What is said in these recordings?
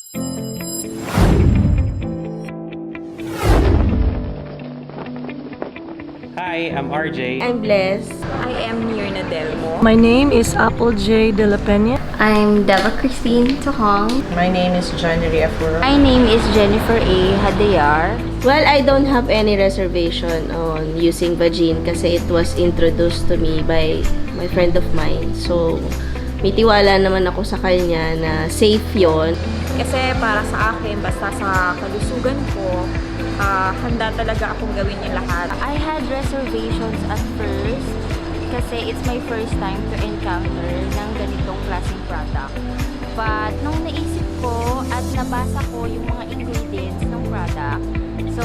Hi, I'm RJ. I'm Bless. I am Mirna Delmo. My name is Apple J. De La Peña. I'm Deva Christine Tohong. My name is January Afuro. My name is Jennifer A. Hadayar. Well, I don't have any reservation on using Vagine kasi it was introduced to me by my friend of mine. So, may tiwala naman ako sa kanya na safe yon. Kasi para sa akin, basta sa kalusugan ko, handa talaga akong gawin yung lahat. I had reservations at first kasi it's my first time to encounter ng ganitong klaseng product. But nung naisip ko at nabasa ko yung mga ingredients ng product, so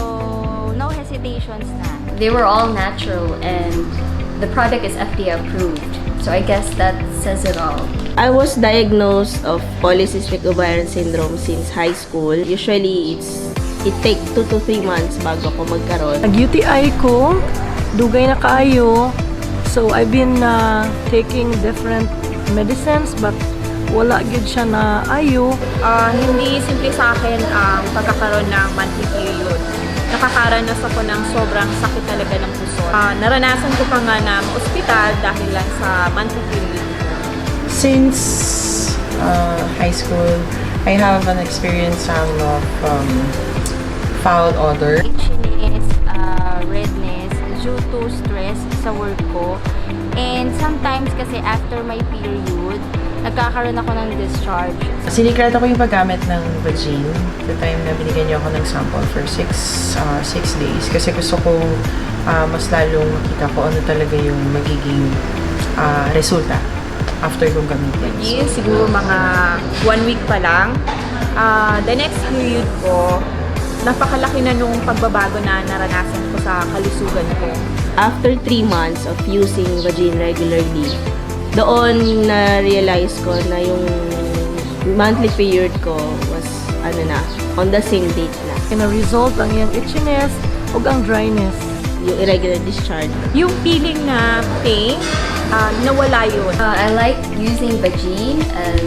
no hesitations na. They were all natural and the product is FDA approved. So I guess that says it all. I was diagnosed of polycystic ovarian syndrome since high school. Usually, it take 2 to 3 months bago ako magkaroon. Nag-UTI ko, dugay na kaayo. So I've been taking different medicines but wala gid siya na ayo. Hindi simple sa akin ang pagkakaroon ng monthly period. Nakakaranas ako ng sobrang sakit talaga ng puso. Naranasan ko pa nga na ospital dahil lang sa monthly period. Since high school, I have an experience of foul odor. Itchiness, redness due to stress sa work ko. And sometimes kasi after my period, nagkakaroon ako ng discharge. Sinikrata ko yung paggamit ng Vagine the time na binigyan niyo ako ng sample for 6 days. Kasi gusto ko mas lalong makita ko ano talaga yung magiging resulta after kong gamitin. Yun, siguro mga 1 week pa lang. The next period ko, napakalaki na nung pagbabago na naranasan ko sa kalusugan ko. After 3 months of using Vagine regularly, doon na-realize ko na yung monthly period ko was on the same date na. Kina-result ang iyang itchiness o ang dryness. Yung irregular discharge. Yung feeling na pain, nawala yun. I like using Vagine as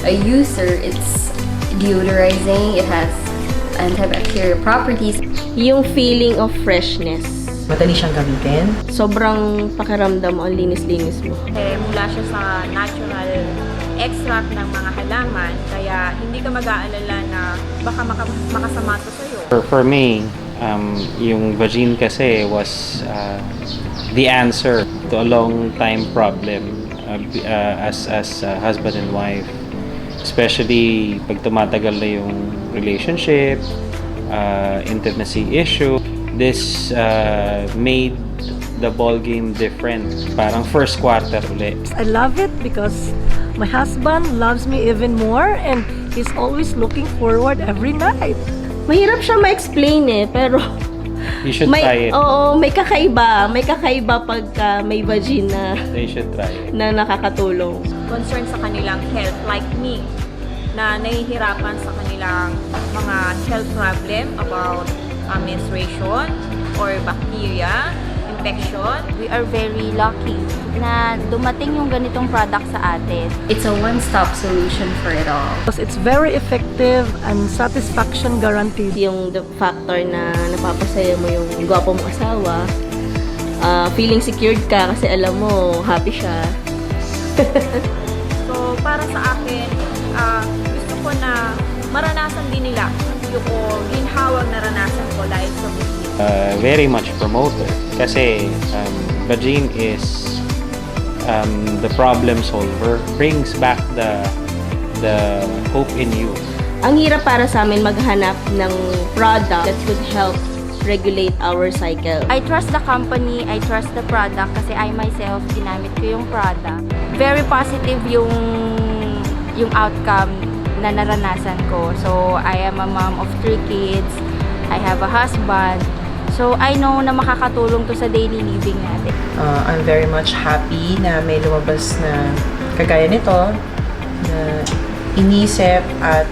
a user. It's deodorizing. It has antibacterial properties. Yung feeling of freshness. Madali siyang gamitin. Sobrang pakiramdam mo, ang linis-linis mo. Mula siya sa natural extract ng mga halaman, kaya hindi ka mag-aalala na baka makasama ito sa'yo. For me, yung Vagine kasi was the answer to a long time problem as husband and wife. Especially pag tumatagal na yung relationship, intimacy issue. This made the ball game different. Parang first quarter ulit. I love it because my husband loves me even more and he's always looking forward every night. Mahirap siya ma-explain pero You should try it. Oo, may kakaiba. May kakaiba pagka may Vagine na, You should try it. na nakakatulong. Concern sa kanilang health, like me, na nahihirapan sa kanilang mga health problem about menstruation or bacteria, infection. We are very lucky na dumating yung ganitong product sa atin. It's a one-stop solution for it all. Because it's very effective and satisfaction guaranteed. Yung the factor na napapasaya mo yung gwapo mong asawa, feeling secured ka kasi alam mo, happy siya. So, para sa akin, gusto ko na maranasan din nila yung ginhawang naranasan ko dahil sa Vagine. Very much promoted kasi Vagine is the problem solver, brings back the hope in you. Ang hirap para sa amin maghanap ng product that could help regulate our cycle. I trust the company, I trust the product kasi I myself ginamit ko yung product. Very positive yung outcome na naranasan ko. So, I am a mom of 3 kids. I have a husband. So, I know na makakatulong to sa daily living natin. I'm very much happy na may lumabas na kagaya nito na inisip at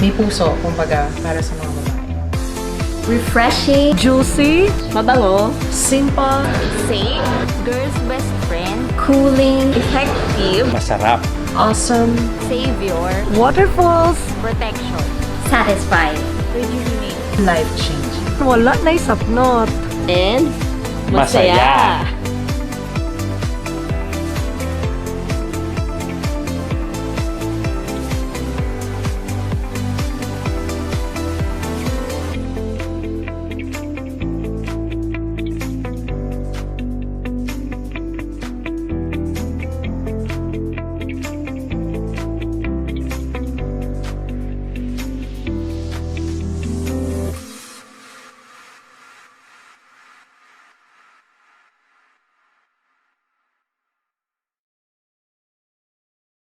may puso, kumbaga, para sa mga babae. Refreshing, Juicy, Mabango, simple, Safe, girl's best friend, cooling, effective, Masarap. Awesome. Savior, Waterfalls. protection. Satisfied. Rejuvenate. Life-changing. Wala na isapnot. And Masaya.